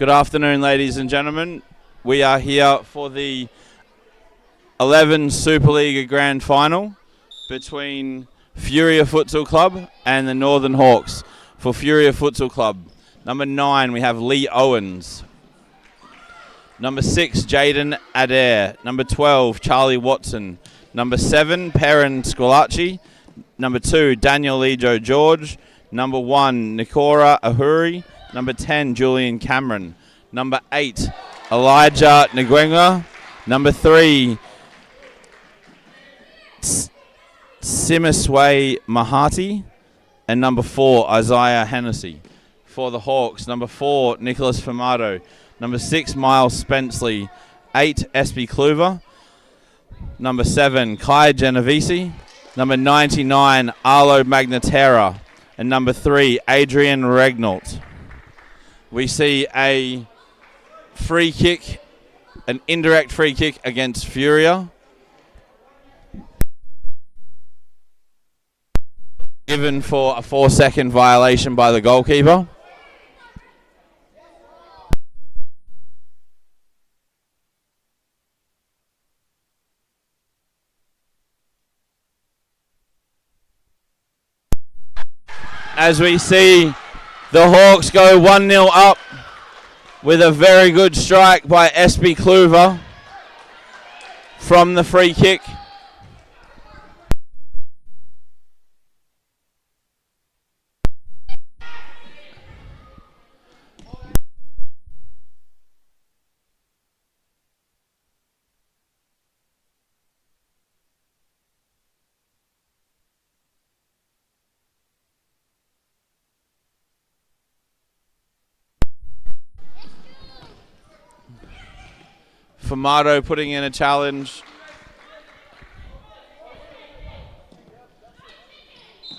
Good afternoon, ladies and gentlemen. We are here for the 11 Supa-Liga Grand Final between Furia Futsal Club and the Northern Hawks. For Furia Futsal Club, number 9, we have Lee Owens. Number 6, Jaden Adair. Number 12, Charlie Watson. Number 7, Perrin Scolacci. Number 2, Daniel Lejo George. Number 1, Nikora Ahuri. Number 10, Julian Cameron. Number 8, Elijah Nguenga. Number 3, Simisway Mahati. And number 4, Isaiah Hennessy. For the Hawks, number 4, Nicholas Fumato. Number 6, Miles Spenceley. 8, Espy Kluver. Number 7, Kai Genovese. Number 99, Arlo Magnatera. And number 3, Adrian Regnault. We see a free kick, an indirect free kick against Furia. Given for a 4-second violation by the goalkeeper. As we see the Hawks go 1-0 up with a very good strike by Espy Kluver from the free kick. Fumato putting in a challenge.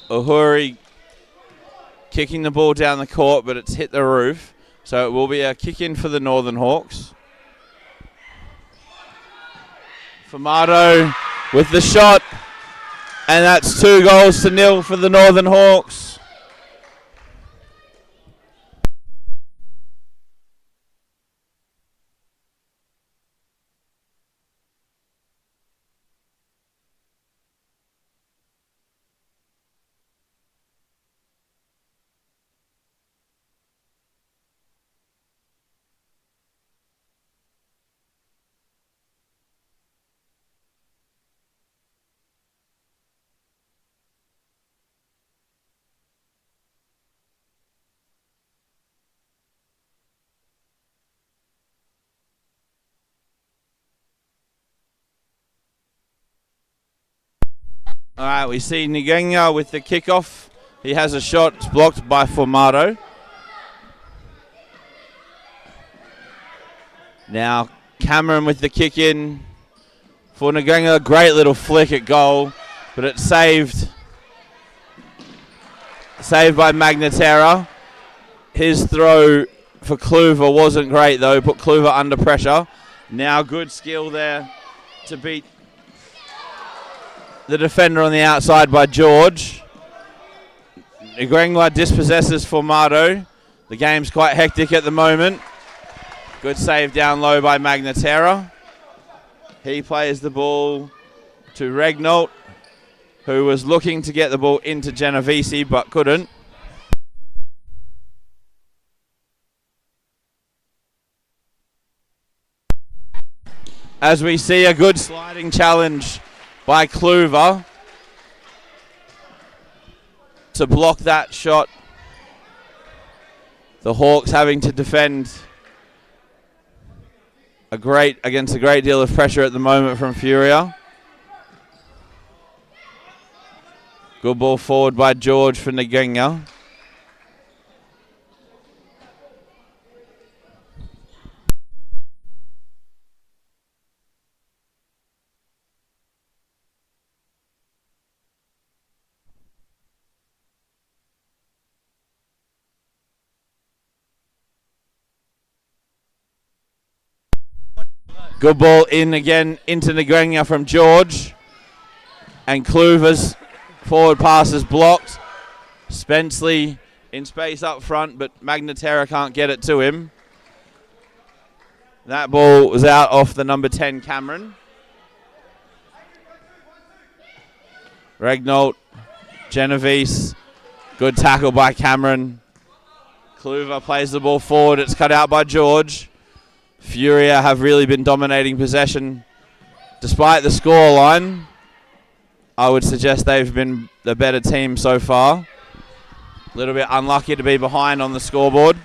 Uhuri kicking the ball down the court, but it's hit the roof. So it will be a kick in for the Northern Hawks. Fumato with the shot. And that's 2-0 for the Northern Hawks. All right, we see Nguenga with the kickoff. He has a shot. It's blocked by Fumato. Now Cameron with the kick in for Nguenga. Great little flick at goal, but it's saved by Magnatera. His throw for Kluver wasn't great though. Put Kluver under pressure. Now good skill there to beat the defender on the outside by George. Nguenga dispossesses Fumato. The game's quite hectic at the moment. Good save down low by Magnatera. He plays the ball to Regnault, who was looking to get the ball into Genovese but couldn't. As we see a good sliding challenge by Kluver to block that shot. The Hawks having to defend against a great deal of pressure at the moment from Furia. Good ball forward by George for Nguenga. Good ball in again into Nguenga from George. And Kluver's forward pass is blocked. Spenceley in space up front, but Magnatera can't get it to him. That ball was out off the number 10, Cameron. Regnault, Genovese, good tackle by Cameron. Kluver plays the ball forward. It's cut out by George. Furia have really been dominating possession. Despite the scoreline, I would suggest they've been the better team so far. A little bit unlucky to be behind on the scoreboard.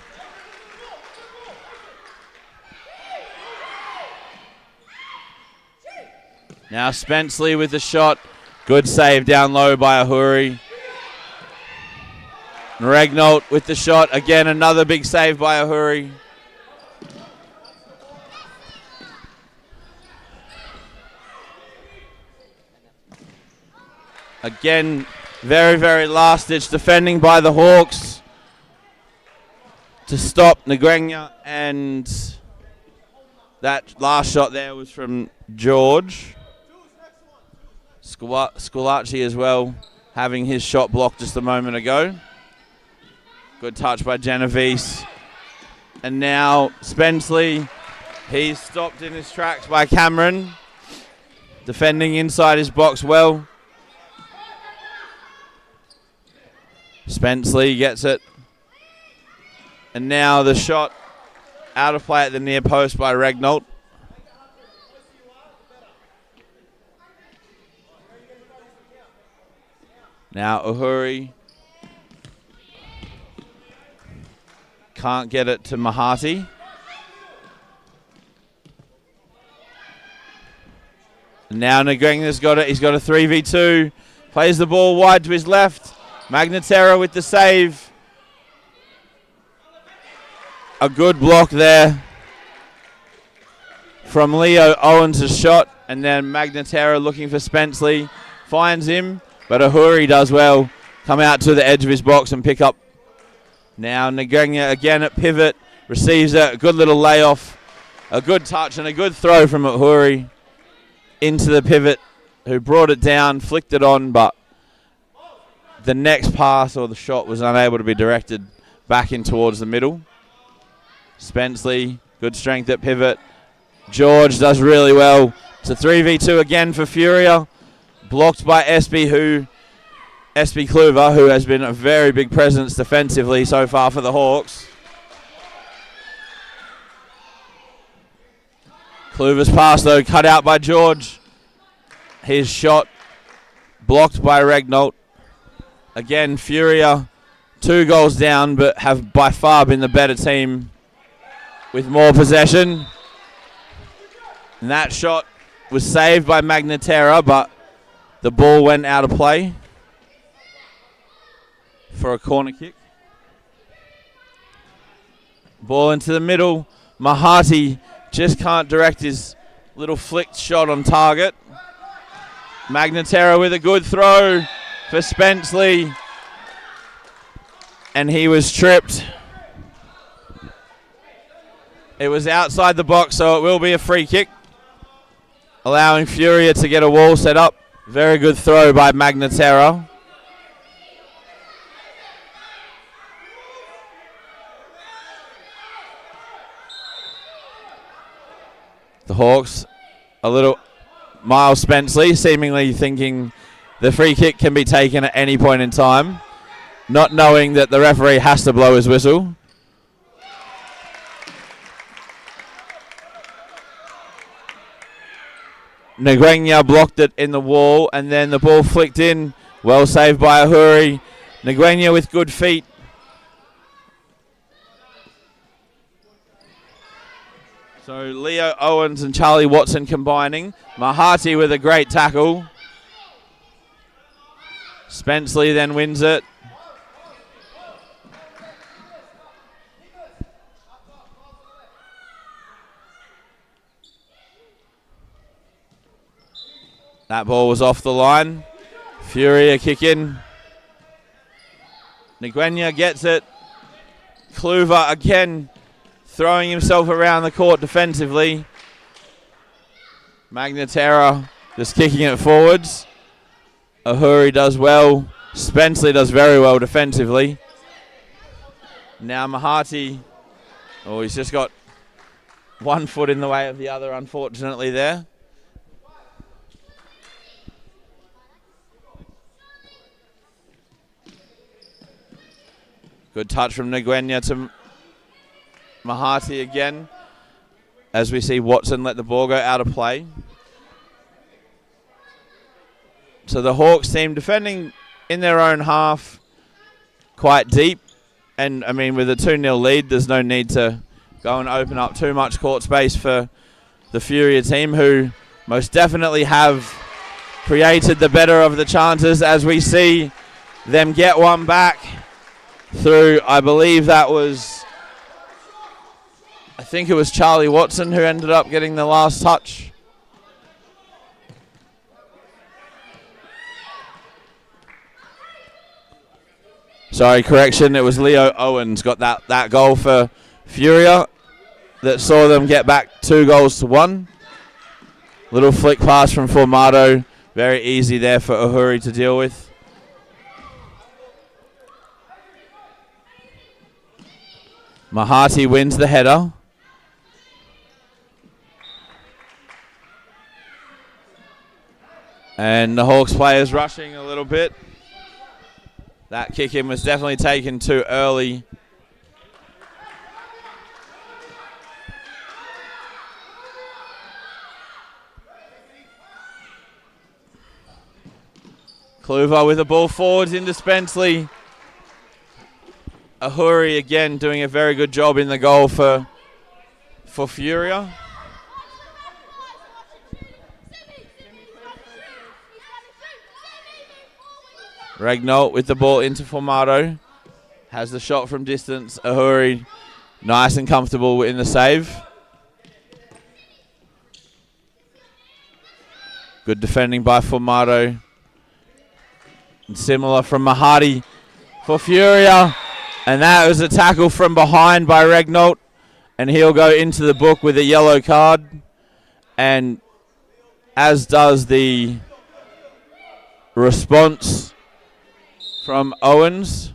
Now Spenceley with the shot. Good save down low by Ahuri. Regnault with the shot. Again, another big save by Ahuri. Again, very, very last-ditch defending by the Hawks to stop Negreña, and that last shot there was from George. Scolacci as well, having his shot blocked just a moment ago. Good touch by Genovese. And now Spenceley, he's stopped in his tracks by Cameron. Defending inside his box well. Spenceley gets it. And now the shot out of play at the near post by Regnault. Now Uhuri can't get it to Mahati. Now Negreña's got it. He's got a 3v2. Plays the ball wide to his left. Magnetera with the save. A good block there from Leo Owens' shot. And then Magnetera looking for Spenceley. Finds him, but Ahuri does well. Come out to the edge of his box and pick up. Now Negreña again at pivot. Receives a good little layoff. A good touch and a good throw from Ahuri into the pivot, who brought it down, flicked it on, but the next pass or the shot was unable to be directed back in towards the middle. Spenceley, good strength at pivot. George does really well. It's a 3v2 again for Furia. Blocked by SB Kluver, who has been a very big presence defensively so far for the Hawks. Kluver's pass, though, cut out by George. His shot blocked by Regnault. Again, Furia 2 goals down, but have by far been the better team with more possession. And that shot was saved by Magnetera, but the ball went out of play for a corner kick. Ball into the middle. Mahati just can't direct his little flicked shot on target. Magnetera with a good throw for Spenceley. And he was tripped. It was outside the box, so it will be a free kick, allowing Furia to get a wall set up. Very good throw by Magnetera. The Hawks, a little Miles Spenceley, seemingly thinking the free kick can be taken at any point in time, not knowing that the referee has to blow his whistle. Negreña blocked it in the wall, and then the ball flicked in. Well saved by Ahuri. Negreña with good feet. So Leo Owens and Charlie Watson combining. Mahati with a great tackle. Spenceley then wins it. That ball was off the line. Furia kick in. Negreña gets it. Kluver again throwing himself around the court defensively. Magnetera just kicking it forwards. Ahuri does well. Spenceley does very well defensively. Now Mahati. Oh, he's just got one foot in the way of the other, unfortunately, there. Good touch from Nguyen to Mahati again, as we see Watson let the ball go out of play. So the Hawks team defending in their own half quite deep. And, I mean, with a 2-0 lead, there's no need to go and open up too much court space for the Furia team, who most definitely have created the better of the chances, as we see them get one back through, I believe that was, I think it was Charlie Watson who ended up getting the last touch. Sorry, correction, it was Leo Owens got that goal for Furia that saw them get back 2-1. Little flick pass from Formato, very easy there for Uhuri to deal with. Mahati wins the header. And the Hawks players rushing a little bit. That kick in was definitely taken too early. Kluver with the ball forwards into Spenceley. Uhuri again doing a very good job in the goal for Furia. Regnault with the ball into Formato. Has the shot from distance. Uhuri nice and comfortable in the save. Good defending by Formato. And similar from Mahati for Furia. And that was a tackle from behind by Regnault. And he'll go into the book with a yellow card. And as does the response from Owens.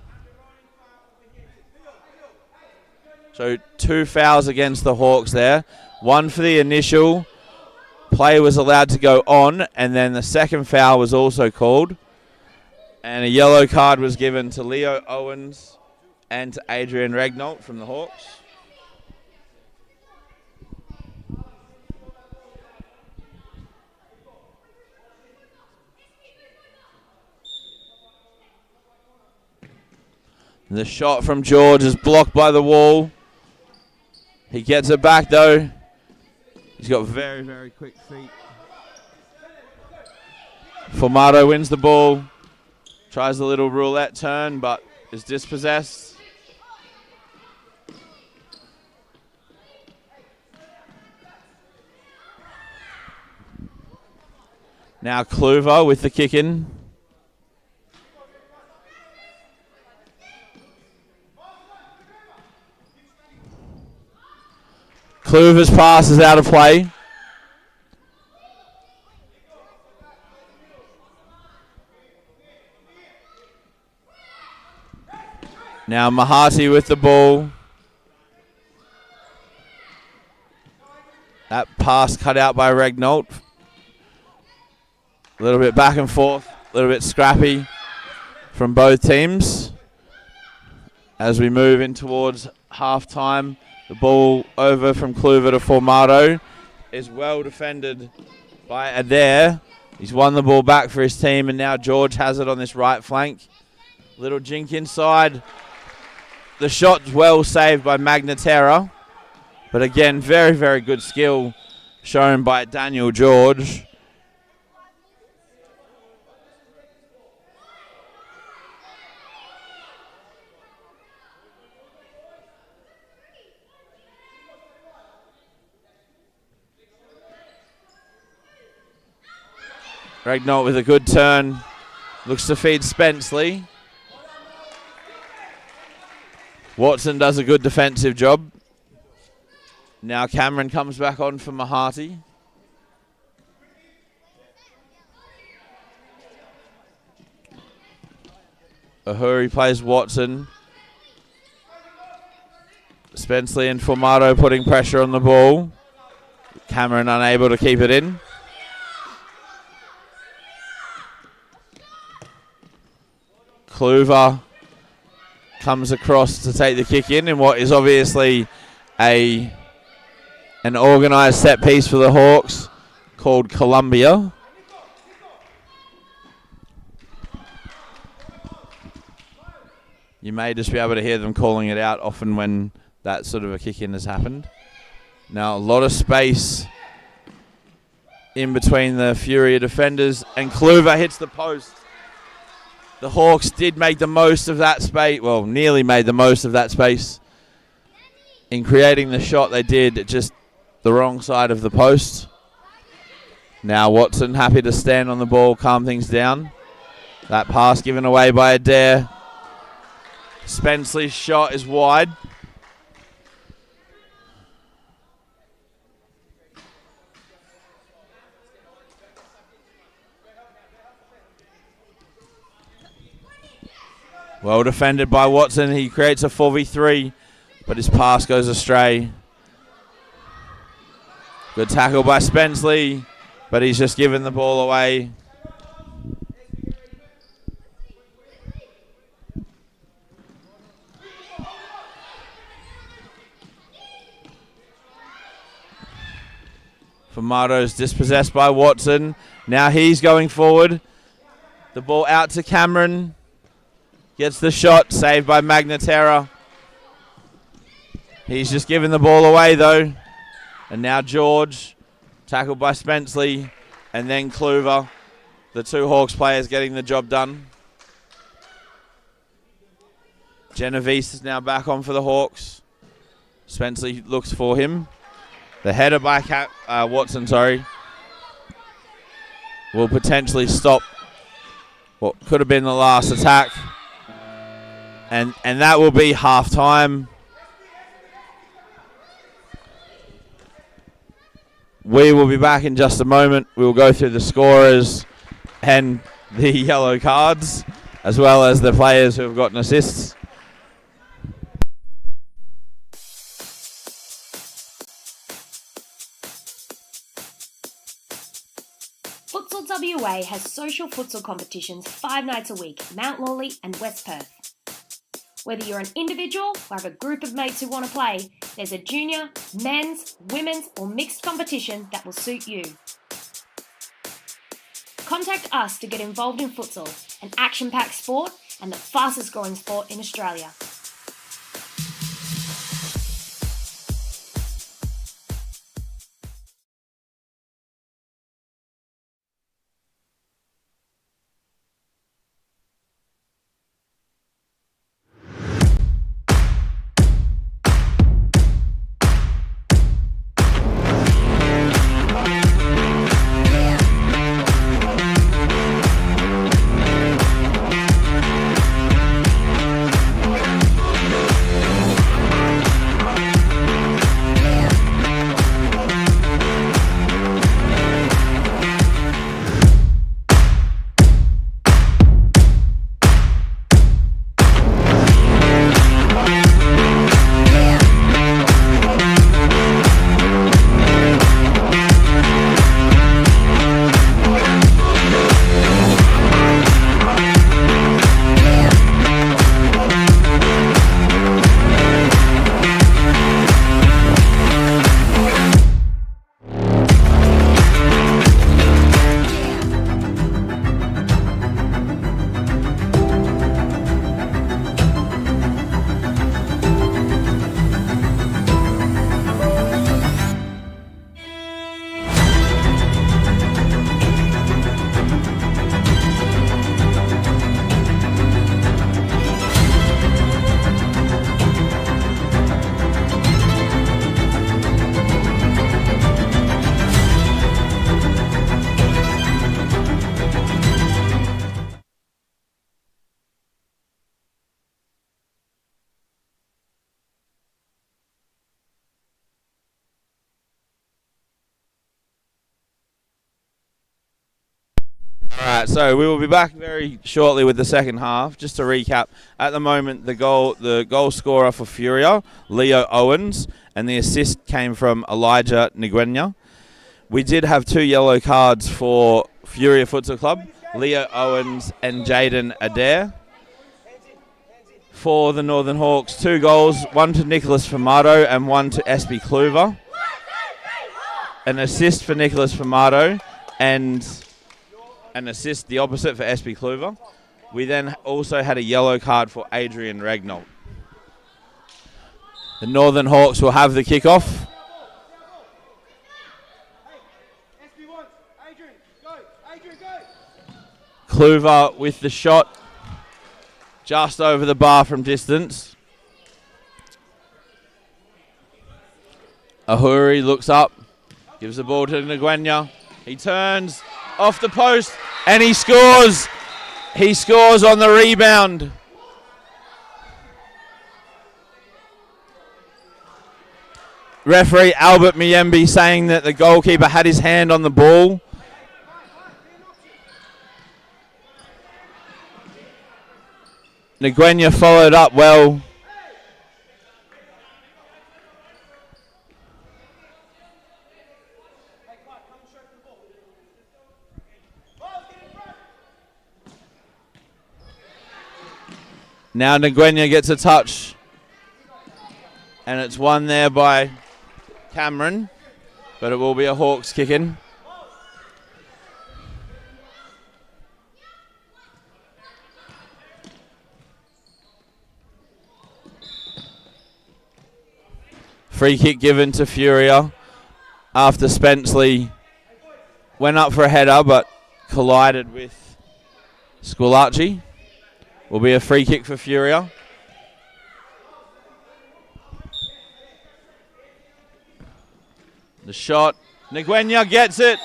So 2 fouls against the Hawks there. One for the initial. Play was allowed to go on, and then the second foul was also called. And a yellow card was given to Leo Owens and to Adrian Regnault from the Hawks. The shot from George is blocked by the wall. He gets it back though. He's got very, very quick feet. Formato wins the ball. Tries a little roulette turn, but is dispossessed. Now Kluver with the kick in. Kluver's pass is out of play. Now Mahati with the ball. That pass cut out by Regnault. A little bit back and forth, a little bit scrappy from both teams. As we move in towards half-time, the ball over from Kluver to Formato is well defended by Adair. He's won the ball back for his team, and now George has it on this right flank. Little jink inside. The shot's well saved by Magnatera. But again, very, very good skill shown by Daniel George. Regnault with a good turn. Looks to feed Spenceley. Watson does a good defensive job. Now Cameron comes back on for Mahati. Uhuri plays Watson. Spenceley and Formato putting pressure on the ball. Cameron unable to keep it in. Kluver comes across to take the kick in what is obviously an organised set piece for the Hawks called Columbia. You may just be able to hear them calling it out often when that sort of a kick-in has happened. Now a lot of space in between the Furia defenders, and Kluver hits the post. The Hawks did make the most of that space, well, nearly made the most of that space. In creating the shot they did, just the wrong side of the post. Now Watson happy to stand on the ball, calm things down. That pass given away by Adair. Spenceley's shot is wide. Well defended by Watson. He creates a 4v3, but his pass goes astray. Good tackle by Spenceley, but he's just given the ball away. Formato's dispossessed by Watson. Now he's going forward. The ball out to Cameron. Gets the shot, saved by Magnatera. He's just given the ball away though. And now George, tackled by Spenceley, and then Kluver. The two Hawks players getting the job done. Genovese is now back on for the Hawks. Spenceley looks for him. The header by Watson, will potentially stop what could have been the last attack. And that will be half-time. We will be back in just a moment. We will go through the scorers and the yellow cards, as well as the players who have gotten assists. Futsal WA has social futsal competitions 5 nights a week, Mount Lawley and West Perth. Whether you're an individual or have a group of mates who want to play, there's a junior, men's, women's or mixed competition that will suit you. Contact us to get involved in futsal, an action-packed sport and the fastest growing sport in Australia. Alright, so we will be back very shortly with the second half. Just to recap, at the moment the goal scorer for Furia, Leo Owens, and the assist came from Elijah Nguenya. We did have 2 yellow cards for Furia Futsal Club, Leo Owens and Jaden Adair. For the Northern Hawks, 2 goals, one to Nicholas Fumato and one to Espy Kluver. An assist for Nicholas Fumato and an assist the opposite for Espy Kluver. We then also had a yellow card for Adrian Regnold. The Northern Hawks will have the kickoff. Kluver with the shot just over the bar from distance. Ahuri looks up, gives the ball to Nguenya. He turns off the post and he scores. He scores on the rebound. Referee Albert Miembi saying that the goalkeeper had his hand on the ball. Nguenya followed up well. Now Nguenya gets a touch. And it's won there by Cameron. But it will be a Hawks kick-in. Free kick given to Furia after Spenceley went up for a header but collided with Squillaci. Will be a free kick for Furia. The shot. Nguenya gets it.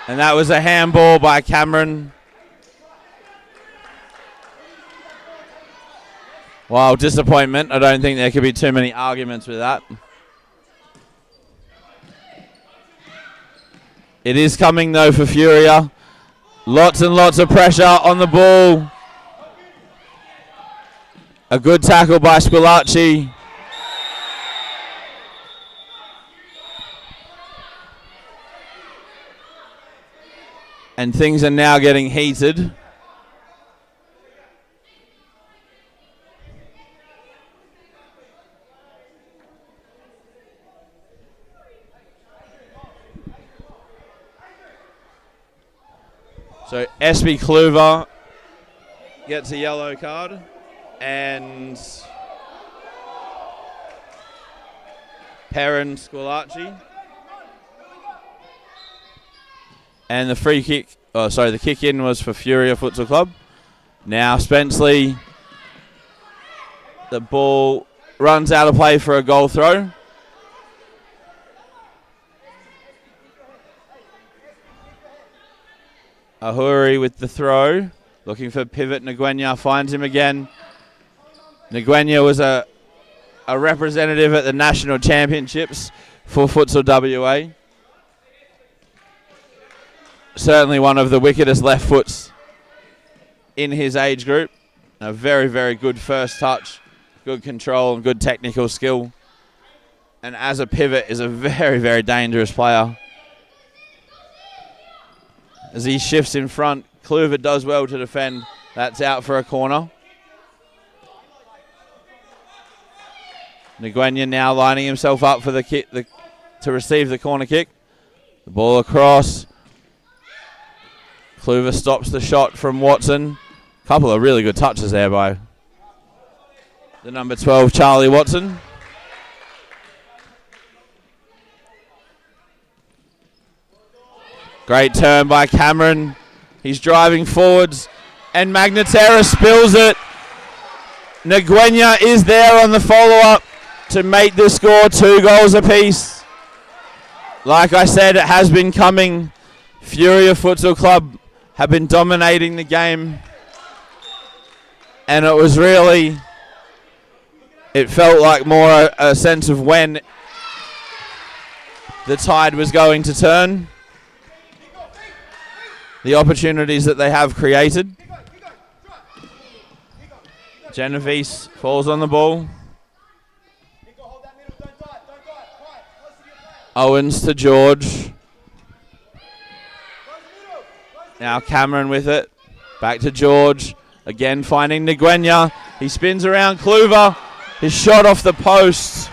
And that was a handball by Cameron. Wow, disappointment. I don't think there could be too many arguments with that. It is coming though for Furia. Lots and lots of pressure on the ball. A good tackle by Squillaci. And things are now getting heated. So Espy Kluver gets a yellow card and Perrin Squillaci. And the free kick, the kick in was for Furia Futsal Club. Now Spenceley, the ball runs out of play for a goal throw. Ahuri with the throw, looking for pivot. Nguenya finds him again. Nguenya was a representative at the national championships for Futsal WA. Certainly one of the wickedest left foots in his age group. A very, very good first touch, good control and good technical skill. And as a pivot is a very, very dangerous player. As he shifts in front, Kluver does well to defend. That's out for a corner. Nguenya now lining himself up for the kick to receive the corner kick. The ball across. Kluver stops the shot from Watson. Couple of really good touches there by the number 12, Charlie Watson. Great turn by Cameron. He's driving forwards and Magnatera spills it. Nguenya is there on the follow-up to make the score 2 goals apiece. Like I said, it has been coming. Furia Futsal Club have been dominating the game. And it was really, it felt like more a sense of when the tide was going to turn. the opportunities that they have created. Genovese falls on the ball. Owens to George. Now Cameron with it. Back to George. Again finding Nguyen. He spins around Kluver. His shot off the post.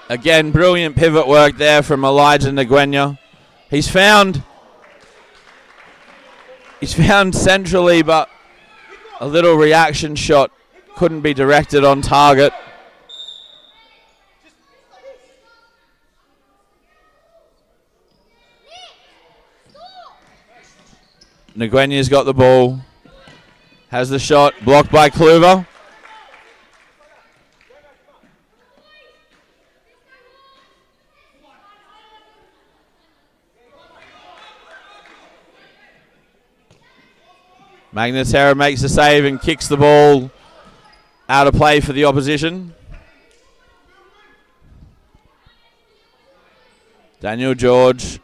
Again, brilliant pivot work there from Elijah Nguyen. He's found centrally, but a little reaction shot couldn't be directed on target. Nguyen's got the ball. Has the shot. Blocked by Kluver. Magnatera makes the save and kicks the ball out of play for the opposition. Daniel George.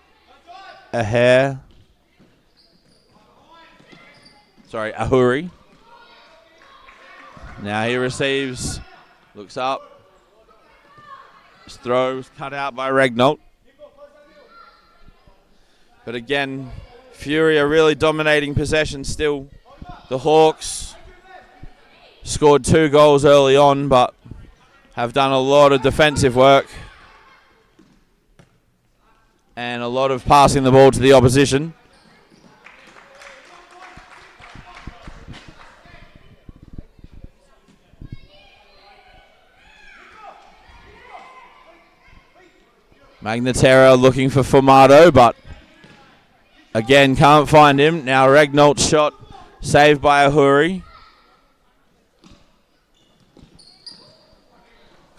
Ahuri. Now he receives, looks up. His throw was cut out by Regnault. But again, Fury are really dominating possession still. The Hawks scored 2 goals early on, but have done a lot of defensive work and a lot of passing the ball to the opposition. Magnatera looking for Formato, but again can't find him. Now Regnault's shot saved by Ahuri.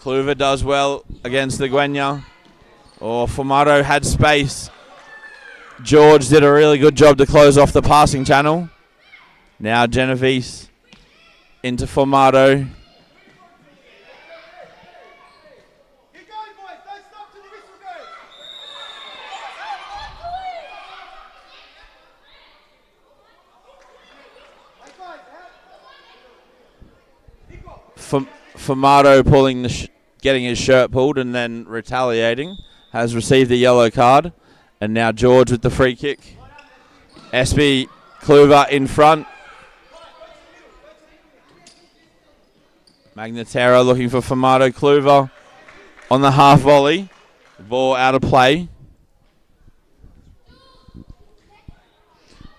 Kluver does well against the Nguyen. Formato had space. George did a really good job to close off the passing channel. Now Genovese into Formato. Formato getting his shirt pulled and then retaliating, has received a yellow card. And now George with the free kick. SB Kluver in front. Magnatera looking for Formato. Kluver on the half volley. The ball out of play.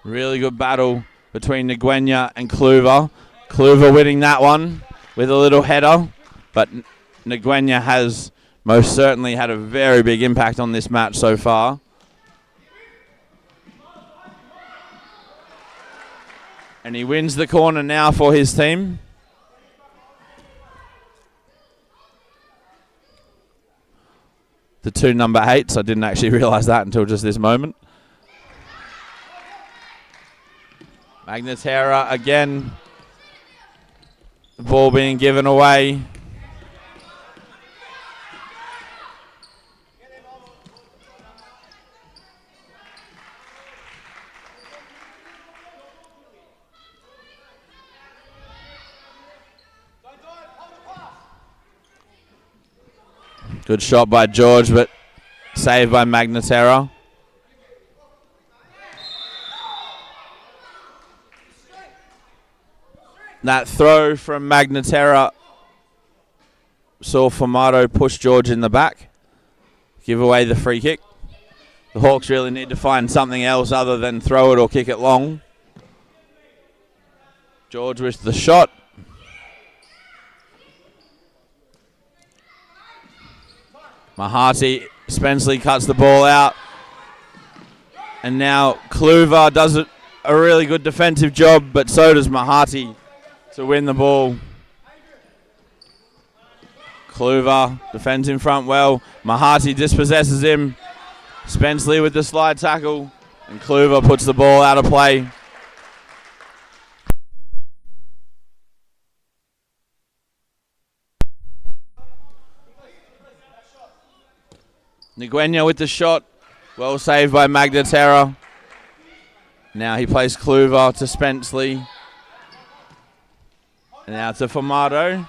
Really good battle between Nguyen and Kluver. Kluver winning that one with a little header, but Nguyen has most certainly had a very big impact on this match so far. And he wins the corner now for his team. The 2 number 8s, I didn't actually realise that until just this moment. Magnatera again. The ball being given away. Good shot by George, but saved by Magnatera. That throw from Magnatera saw Formato push George in the back, give away the free kick. The Hawks really need to find something else other than throw it or kick it long. George with the shot. Mahati, Spenceley cuts the ball out. And now Kluver does a really good defensive job, but so does Mahati to win the ball. Kluver defends in front well. Mahati dispossesses him. Spenceley with the slide tackle. And Kluver puts the ball out of play. Nguyen with the shot. Well saved by Magnaterra. Now he plays Kluver to Spenceley. And now to Formato.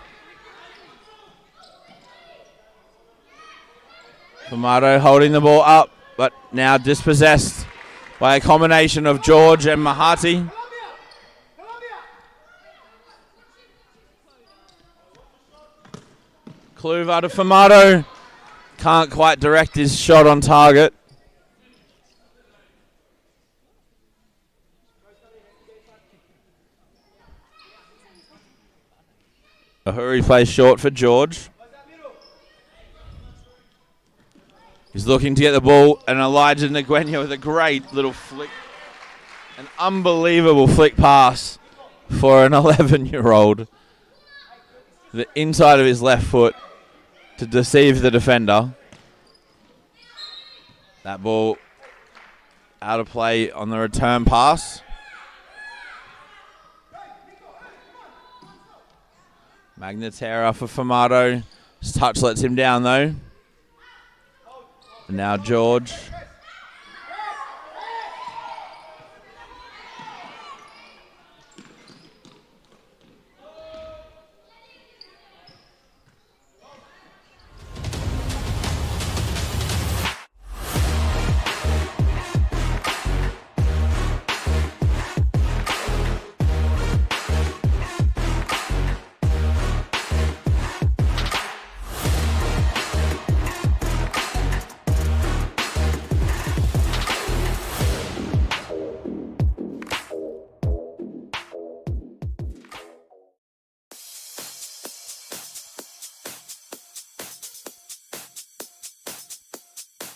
Formato holding the ball up, but now dispossessed by a combination of George and Mahati. Kluver to Formato. Can't quite direct his shot on target. Ahuri plays short for George. He's looking to get the ball, and Elijah Nguyen with a great little flick. An unbelievable flick pass for an 11-year-old. The inside of his left foot to deceive the defender. That ball out of play on the return pass. Magnaterra for Formato. His touch lets him down though. And now George.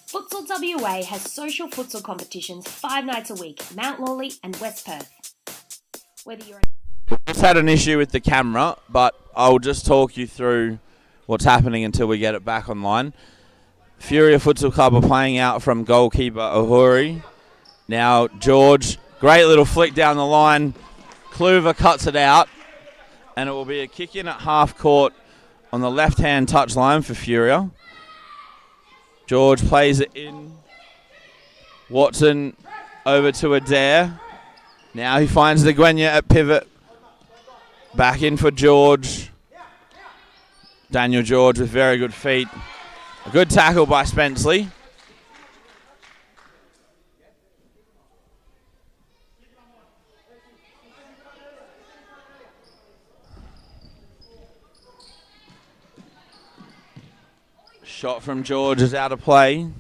Futsal WA has social futsal competitions 5 nights a week, Mount Lawley and West Perth. Whether you're Just had an issue with the camera, but I'll just talk you through what's happening until we get it back online. Furia Futsal Club are playing out from goalkeeper Ahuri. Now George, great little flick down the line. Kluver cuts it out, and it will be a kick in at half court on the left-hand touchline for Furia. George plays it in. Watson over to Adair. Now he finds Nguyen at pivot. Back in for George. Daniel George with very good feet. A good tackle by Spenceley. Shot from George is out of play.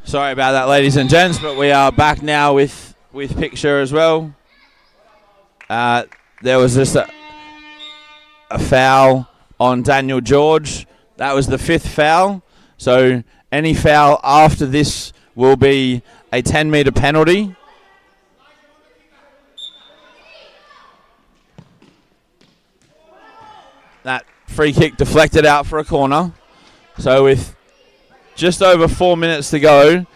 Sorry about that, ladies and gents, but we are back now with picture as well. There was just a foul on Daniel George. That was the 5th foul. So any foul after this will be a 10-metre penalty. That free kick deflected out for a corner. So with just over 4 minutes to go,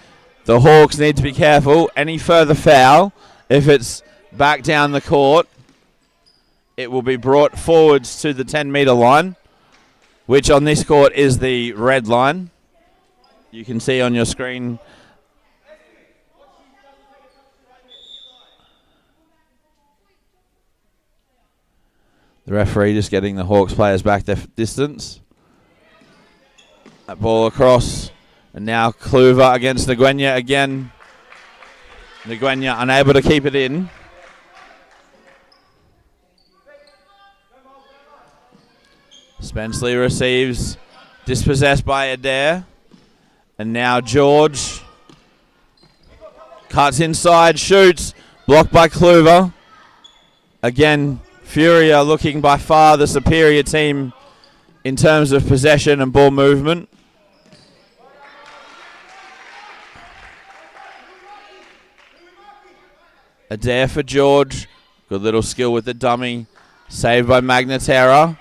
the Hawks need to be careful. Any further foul, if it's back down the court, it will be brought forwards to the 10-metre line, which on this court is the red line. You can see on your screen. The referee just getting the Hawks players back their distance. That ball across. And now Kluver against Nguyen again. Nguyen unable to keep it in. Spenceley receives. Dispossessed by Adair. And now George. Cuts inside, shoots. Blocked by Kluver. Again, Furia looking by far the superior team in terms of possession and ball movement. Adair for George. Good little skill with the dummy. Saved by Magnaterra,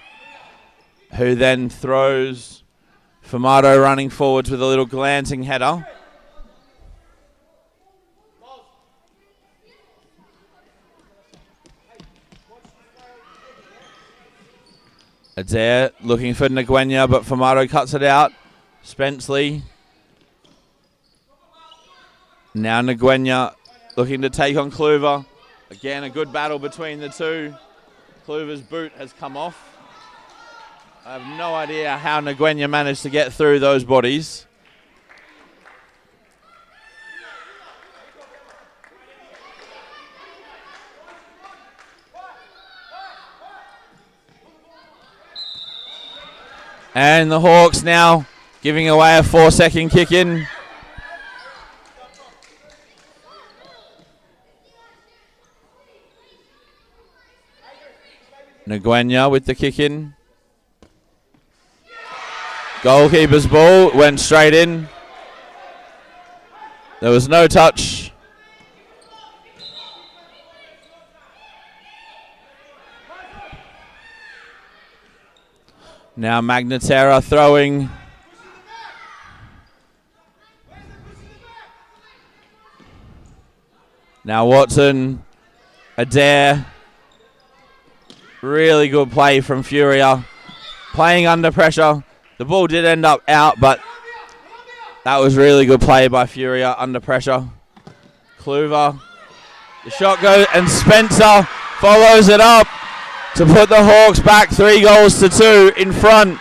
who then throws. Formato running forwards with a little glancing header. Adair looking for Nguyen, but Famato cuts it out. Spenceley. Now Nguyen looking to take on Kluver. Again, a good battle between the two. Kluver's boot has come off. I have no idea how Nguyen managed to get through those bodies. And the Hawks now giving away a 4-second kick in. Nguyen with the kick in. Goalkeeper's ball went straight in. There was no touch. Now Magnetera throwing. Now Watson, Adair. Really good play from Furia. Playing under pressure. The ball did end up out, but that was really good play by Furia under pressure. Kluver. The shot goes, and Spencer follows it up to put the Hawks back 3-2 in front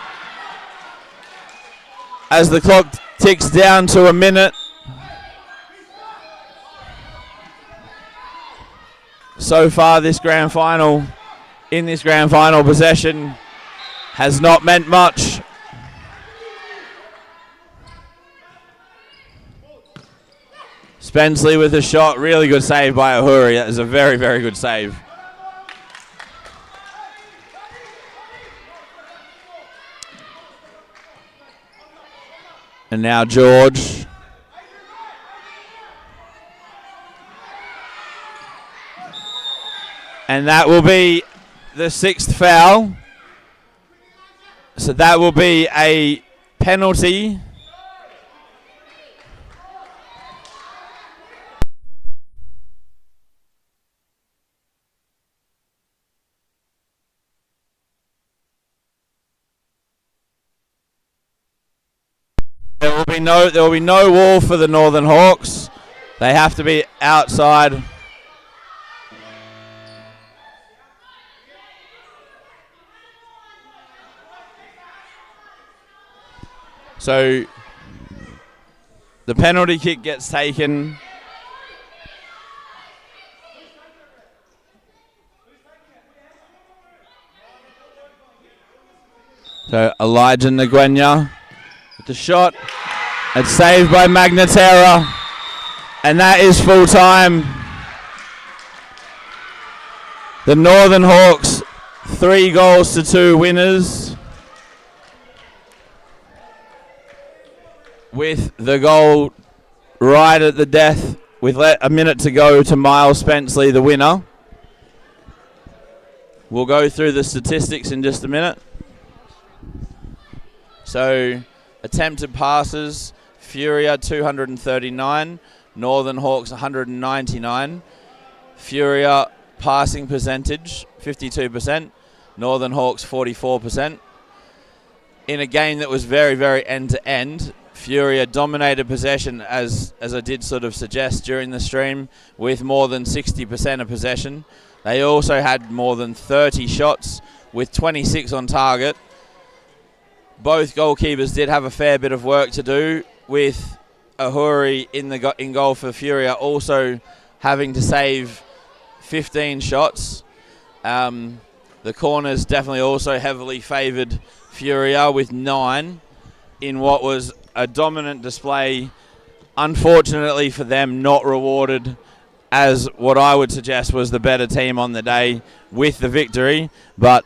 as the clock ticks down to a minute. So far, this grand final possession has not meant much. Spenceley with a shot. Really good save by Ahuri. That is a very, very good save. And now George. And that will be the 6th foul. So that will be a penalty. There will be no wall for the Northern Hawks. They have to be outside. So the penalty kick gets taken. So Elijah Nguyen with the shot. It's saved by Magnetera. And that is full time. The Northern Hawks 3-2 winners. With the goal right at the death with a minute to go to Miles Spenceley, the winner. We'll go through the statistics in just a minute. So, attempted passes, Furia 239, Northern Hawks 199. Furia passing percentage 52%, Northern Hawks 44%. In a game that was very, very end-to-end, Furia dominated possession, as I did sort of suggest during the stream, with more than 60% of possession. They also had more than 30 shots with 26 on target. Both goalkeepers did have a fair bit of work to do, with Ahuri in goal for Furia also having to save 15 shots. The corners definitely also heavily favoured Furia with 9 in what was a dominant display. Unfortunately for them, not rewarded as what I would suggest was the better team on the day with the victory, but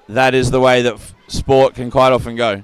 that is the way that sport can quite often go.